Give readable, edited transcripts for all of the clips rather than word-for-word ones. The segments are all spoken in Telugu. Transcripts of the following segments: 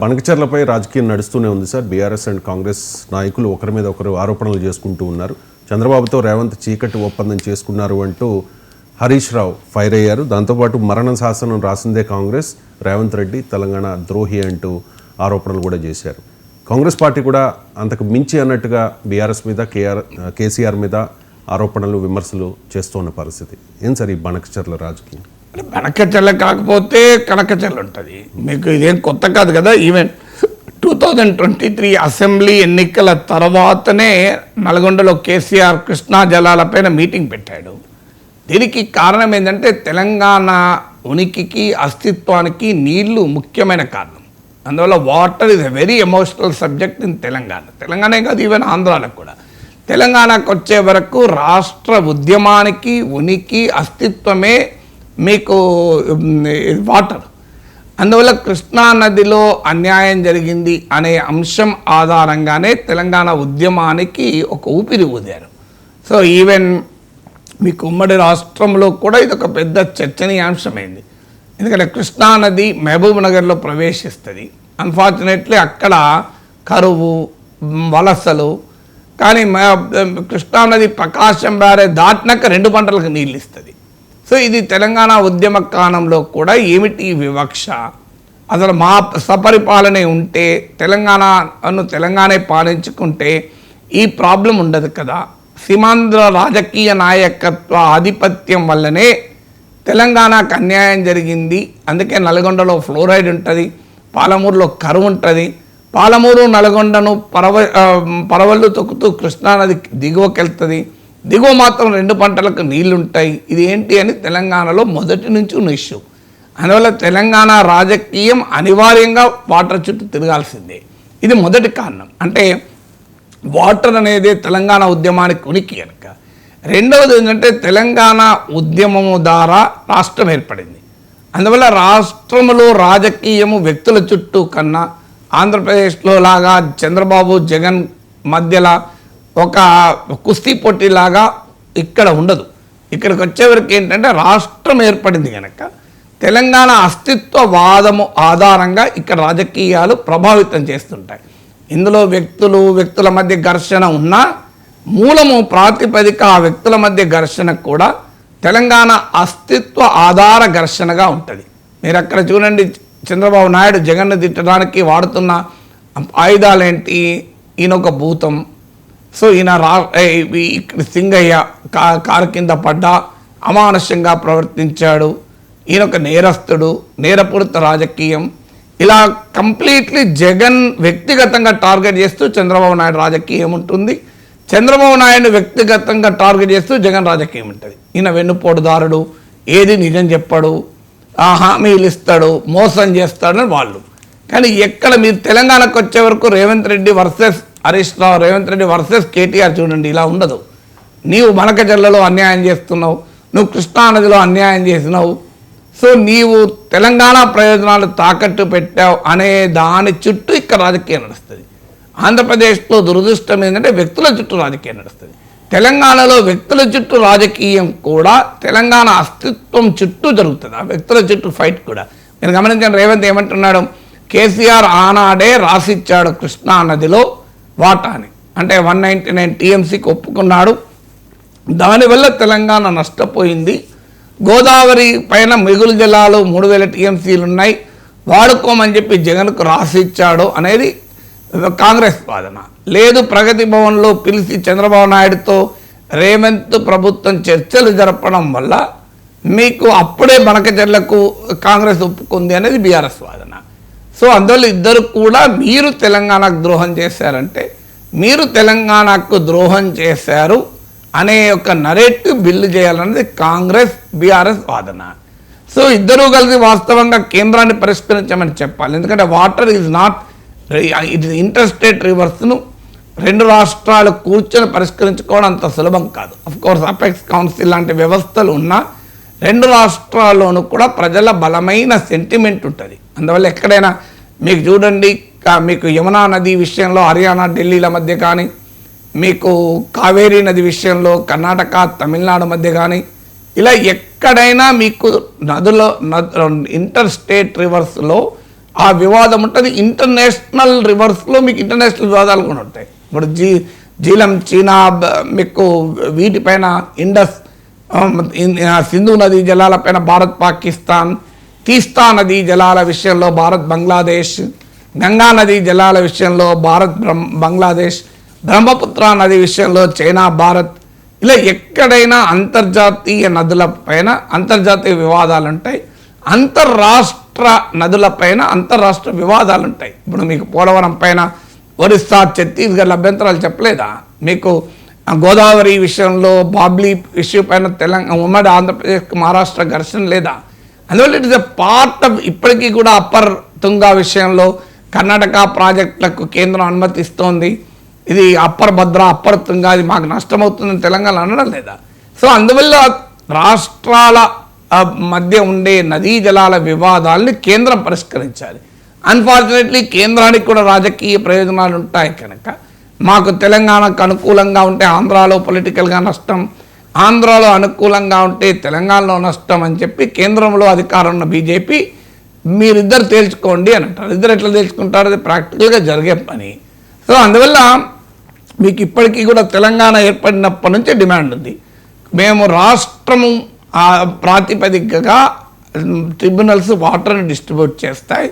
బనకచర్లపై రాజకీయం నడుస్తూనే ఉంది సార్. బీఆర్ఎస్ అండ్ కాంగ్రెస్ నాయకులు ఒకరి మీద ఒకరు ఆరోపణలు చేసుకుంటూ ఉన్నారు. చంద్రబాబుతో రేవంత్ చీకటి ఒప్పందం చేసుకున్నారు అంటూ హరీష్ రావు ఫైర్ అయ్యారు. దాంతోపాటు మరణ శాసనం రాసిందే కాంగ్రెస్, రేవంత్ రెడ్డి తెలంగాణ ద్రోహి అంటూ ఆరోపణలు కూడా చేశారు. కాంగ్రెస్ పార్టీ కూడా అంతకు మించి అన్నట్టుగా బీఆర్ఎస్ మీద కేసీఆర్ మీద ఆరోపణలు విమర్శలు చేస్తున్న పరిస్థితి. ఏం సార్ ఈ బనకచర్ల రాజకీయం? బనకచర్ల కాకపోతే కనకచర్ల ఉంటుంది. మీకు ఇదేం కొత్త కాదు కదా. ఈవెన్ 2023 అసెంబ్లీ ఎన్నికల తర్వాతనే నల్గొండలో కేసీఆర్ కృష్ణా జలాలపైన మీటింగ్ పెట్టాడు. దీనికి కారణం ఏంటంటే తెలంగాణ ఉనికికి అస్తిత్వానికి నీళ్లు ముఖ్యమైన కారణం. అందువల్ల water is a very emotional subject in తెలంగాణే కాదు, ఈవెన్ ఆంధ్రాలకు కూడా. తెలంగాణకు వచ్చే వరకు రాష్ట్ర ఉద్యమానికి ఉనికి అస్తిత్వమే మీకు వాటర్. అందువల్ల కృష్ణా నదిలో అన్యాయం జరిగింది అనే అంశం ఆధారంగానే తెలంగాణ ఉద్యమానికి ఒక ఊపిరి ఊదారు. సో ఈవెన్ మీకు ఉమ్మడి రాష్ట్రంలో కూడా ఇది ఒక పెద్ద చర్చనీయాంశమైంది. ఎందుకంటే కృష్ణా నది మహబూబ్ నగర్లో ప్రవేశిస్తుంది. అన్ఫార్చునేట్లీ అక్కడ కరువు, వలసలు. కానీ కృష్ణానది ప్రకాశం బ్యారేజ్ దాటినాక 2 పంటలకు నీళ్ళు ఇస్తుంది. సో ఇది తెలంగాణ ఉద్యమ కాలంలో కూడా ఏమిటి వివక్ష, అసలు మా సపరిపాలనే ఉంటే తెలంగాణనే పాలించుకుంటే ఈ ప్రాబ్లం ఉండదు కదా. సీమాంధ్ర రాజకీయ నాయకత్వ ఆధిపత్యం వల్లనే తెలంగాణకు అన్యాయం జరిగింది. అందుకే నల్గొండలో ఫ్లోరైడ్ ఉంటుంది, పాలమూరులో కరువు ఉంటుంది. పాలమూరు నల్గొండను పరవళ్ళు తొక్కుతూ కృష్ణానది దిగువకి వెళ్తుంది. దిగువ మాత్రం 2 పంటలకు నీళ్లుంటాయి. ఇది ఏంటి అని తెలంగాణలో మొదటి నుంచి ఉన్న ఇష్యూ. అందువల్ల తెలంగాణ రాజకీయం అనివార్యంగా వాటర్ చుట్టూ తిరగాల్సిందే. ఇది మొదటి కారణం. అంటే వాటర్ అనేది తెలంగాణ ఉద్యమానికి ఉనికి కనుక. రెండవది ఏంటంటే తెలంగాణ ఉద్యమము ద్వారా రాష్ట్రం ఏర్పడింది. అందువల్ల రాష్ట్రంలో రాజకీయము వ్యక్తుల చుట్టూ కన్నా ఆంధ్రప్రదేశ్లో లాగా చంద్రబాబు జగన్ మధ్యలో ఒక కుస్తీ పోటీలాగా ఇక్కడ ఉండదు. ఇక్కడికి వచ్చేవరకు ఏంటంటే రాష్ట్రం ఏర్పడింది కనుక తెలంగాణ అస్తిత్వవాదము ఆధారంగా ఇక్కడ రాజకీయాలు ప్రభావితం చేస్తుంటాయి. ఇందులో వ్యక్తుల మధ్య ఘర్షణ ఉన్నా మూలము ప్రాతిపదిక ఆ వ్యక్తుల మధ్య ఘర్షణ కూడా తెలంగాణ అస్తిత్వ ఆధార ఘర్షణగా ఉంటుంది. మీరు అక్కడ చూడండి, చంద్రబాబు నాయుడు జగన్ను తిట్టడానికి వాడుతున్న ఆయుధాలేంటి? ఈయన ఒక భూతం. సో ఈయన సింగయ్య కారు కింద పడ్డా అమానుష్యంగా ప్రవర్తించాడు, ఈయన ఒక నేరస్తుడు, నేరపూరిత రాజకీయం. ఇలా కంప్లీట్లీ జగన్ వ్యక్తిగతంగా టార్గెట్ చేస్తూ చంద్రబాబు నాయుడు రాజకీయం ఉంటుంది. చంద్రబాబు నాయుడు వ్యక్తిగతంగా టార్గెట్ చేస్తూ జగన్ రాజకీయం ఉంటుంది. ఈయన వెన్నుపోటుదారుడు, ఏది నిజం చెప్పాడు, హామీలు ఇస్తాడు, మోసం చేస్తాడని వాళ్ళు. కానీ ఎక్కడ మీరు తెలంగాణకు వచ్చే వరకు రేవంత్ రెడ్డి వర్సెస్ హరీష్ రావు, రేవంత్ రెడ్డి వర్సెస్ కేటీఆర్ చూడండి, ఇలా ఉండదు. నీవు బనకచర్లలో అన్యాయం చేస్తున్నావు, నువ్వు కృష్ణానదిలో అన్యాయం చేసినావు, సో నీవు తెలంగాణ ప్రయోజనాలు తాకట్టు పెట్టావు అనే దాని చుట్టూ ఇక్కడ రాజకీయం నడుస్తుంది. ఆంధ్రప్రదేశ్లో దురదృష్టం ఏంటంటే వ్యక్తుల చుట్టూ రాజకీయం నడుస్తుంది. తెలంగాణలో వ్యక్తుల చుట్టూ రాజకీయం కూడా తెలంగాణ అస్తిత్వం చుట్టూ జరుగుతుంది. ఆ వ్యక్తుల చుట్టూ ఫైట్ కూడా మీరు గమనించండి. రేవంత్ ఏమంటున్నాడు? కేసీఆర్ ఆనాడే రాసిచ్చాడు కృష్ణా నదిలో వాటాని, అంటే 199 TMCకి ఒప్పుకున్నాడు. దానివల్ల తెలంగాణ నష్టపోయింది. గోదావరి పైన మిగులు జలాలు 3000 TMCలు ఉన్నాయి, వాడుకోమని చెప్పి జగన్కు రాసిచ్చాడు అనేది కాంగ్రెస్ వాదన. లేదు, ప్రగతి భవన్లో పిలిచి చంద్రబాబు నాయుడుతో రేవంత్ ప్రభుత్వం చర్చలు జరపడం వల్ల మీకు అప్పుడే బనకచర్లకు కాంగ్రెస్ ఒప్పుకుంది అనేది బీఆర్ఎస్ వాదన. సో అందువల్ల ఇద్దరు కూడా మీరు తెలంగాణకు ద్రోహం చేశారంటే మీరు తెలంగాణకు ద్రోహం చేశారు అనే ఒక నరేటివ్ బిల్లు చేయాలనేది కాంగ్రెస్ బీఆర్ఎస్ వాదన. సో ఇద్దరూ కలిసి వాస్తవంగా కేంద్రాన్ని పరిష్కరించమని చెప్పాలి. ఎందుకంటే water is not it inter state రివర్స్ను 2 రాష్ట్రాలు కూర్చొని పరిష్కరించుకోవడం అంత సులభం కాదు. అఫ్కోర్స్ అపెక్స్ కౌన్సిల్ లాంటి వ్యవస్థలు ఉన్నా 2 రాష్ట్రాల్లోనూ కూడా ప్రజల బలమైన సెంటిమెంట్ ఉంటుంది. అందువల్ల ఎక్కడైనా మీకు చూడండి, మీకు యమునా నది విషయంలో హర్యానా ఢిల్లీల మధ్య కానీ, మీకు కావేరీ నది విషయంలో కర్ణాటక తమిళనాడు మధ్య కానీ, ఇలా ఎక్కడైనా మీకు నదులో ఇంటర్ స్టేట్ రివర్స్లో ఆ వివాదం ఉంటుంది. ఇంటర్నేషనల్ రివర్స్లో మీకు ఇంటర్నేషనల్ వివాదాలు కూడా ఉంటాయి. ఇప్పుడు జీలం చీనా మీకు వీటిపైన ఇండస్ సింధు నదీ జలాలపైన భారత్ పాకిస్తాన్, తీస్తా నదీ జలాల విషయంలో భారత్ బంగ్లాదేశ్, గంగా నదీ జలాల విషయంలో భారత్ బంగ్లాదేశ్, బ్రహ్మపుత్ర నది విషయంలో చైనా భారత్, ఇలా ఎక్కడైనా అంతర్జాతీయ నదులపైన అంతర్జాతీయ వివాదాలు ఉంటాయి. అంతర్రాష్ట్ర నదులపైన అంతర్రాష్ట్ర వివాదాలు ఉంటాయి. ఇప్పుడు మీకు పోలవరం పైన ఒరిస్సా ఛత్తీస్గఢ్ అభ్యంతరాలు చెప్పలేదా? మీకు గోదావరి విషయంలో బాబ్లీ ఇష్యూ పైన తెలంగాణ ఉమ్మడి ఆంధ్రప్రదేశ్కి మహారాష్ట్ర ఘర్షణ లేదా? అందువల్ల it is a part of ఇప్పటికీ కూడా అప్పర్ తుంగా విషయంలో కర్ణాటక ప్రాజెక్టులకు కేంద్రం అనుమతిస్తోంది. ఇది అప్పర్ భద్ర అప్పర్ తుంగా ఇది మాకు నష్టమవుతుందని తెలంగాణ అనడం లేదా? సో అందువల్ల రాష్ట్రాల మధ్య ఉండే నదీ జలాల వివాదాలని కేంద్రం పరిష్కరించాలి. అన్ఫార్చునేట్లీ కేంద్రానికి కూడా రాజకీయ ప్రయోజనాలు ఉంటాయి కనుక మాకు తెలంగాణకు అనుకూలంగా ఉంటే ఆంధ్రాలో పొలిటికల్గా నష్టం, ఆంధ్రాలో అనుకూలంగా ఉంటే తెలంగాణలో నష్టం అని చెప్పి కేంద్రంలో అధికారం ఉన్న బీజేపీ మీరిద్దరు తేల్చుకోండి అని అంటారు. ఇద్దరు ఎట్లా తేల్చుకుంటారు? అది ప్రాక్టికల్గా జరిగే పని. సో అందువల్ల మీకు ఇప్పటికీ కూడా తెలంగాణ ఏర్పడినప్పటి నుంచే డిమాండ్ ఉంది. మేము రాష్ట్రము ప్రాతిపదికగా ట్రిబ్యునల్స్ వాటర్ని డిస్ట్రిబ్యూట్ చేస్తాయి.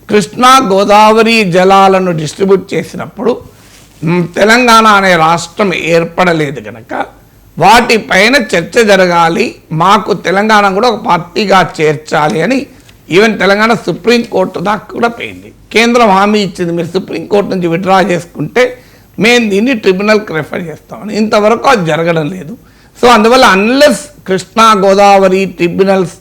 కృష్ణా గోదావరి జలాలను డిస్ట్రిబ్యూట్ చేసినప్పుడు తెలంగాణ అనే రాష్ట్రం ఏర్పడలేదు కనుక వాటిపైన చర్చ జరగాలి, మాకు తెలంగాణ కూడా ఒక పార్టీగా చేర్చాలి అని ఈవెన్ తెలంగాణ సుప్రీంకోర్టు దాకా కూడా పోయింది. కేంద్రం హామీ ఇచ్చింది, మీరు సుప్రీంకోర్టు నుంచి విత్డ్రా చేసుకుంటే మేము దీన్ని ట్రిబ్యునల్కి రెఫర్ చేస్తామని. ఇంతవరకు అది జరగడం లేదు. సో అందువల్ల unless Krishna Godavari tribunals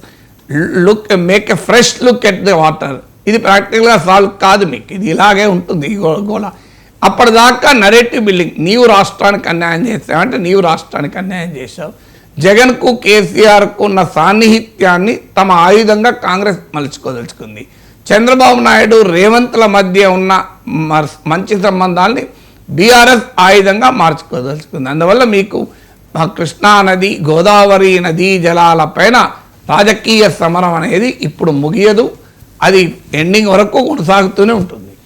make a fresh look at the water, ఇది ప్రాక్టికల్గా సాల్వ్ కాదు. మీకు ఇది ఇలాగే ఉంటుంది ఈ గోళ. అప్పటిదాకా నరేటివ్ బిల్డింగ్, నీవు రాష్ట్రానికి అన్యాయం చేసావంటే నీవు రాష్ట్రానికి అన్యాయం చేశావు. జగన్కు కేసీఆర్కు ఉన్న సాన్నిహిత్యాన్ని తమ ఆయుధంగా కాంగ్రెస్ మలుచుకోదలుచుకుంది. చంద్రబాబు నాయుడు రేవంత్ల మధ్య ఉన్న మంచి సంబంధాలని బీఆర్ఎస్ ఆయుధంగా మార్చుకోదలుచుకుంది. అందువల్ల మీకు కృష్ణా నది గోదావరి నదీ జలాలపైన రాజకీయ సమరం అనేది ఇప్పుడు ముగియదు, అది ఎండింగ్ వరకు కొనసాగుతూనే ఉంటుంది.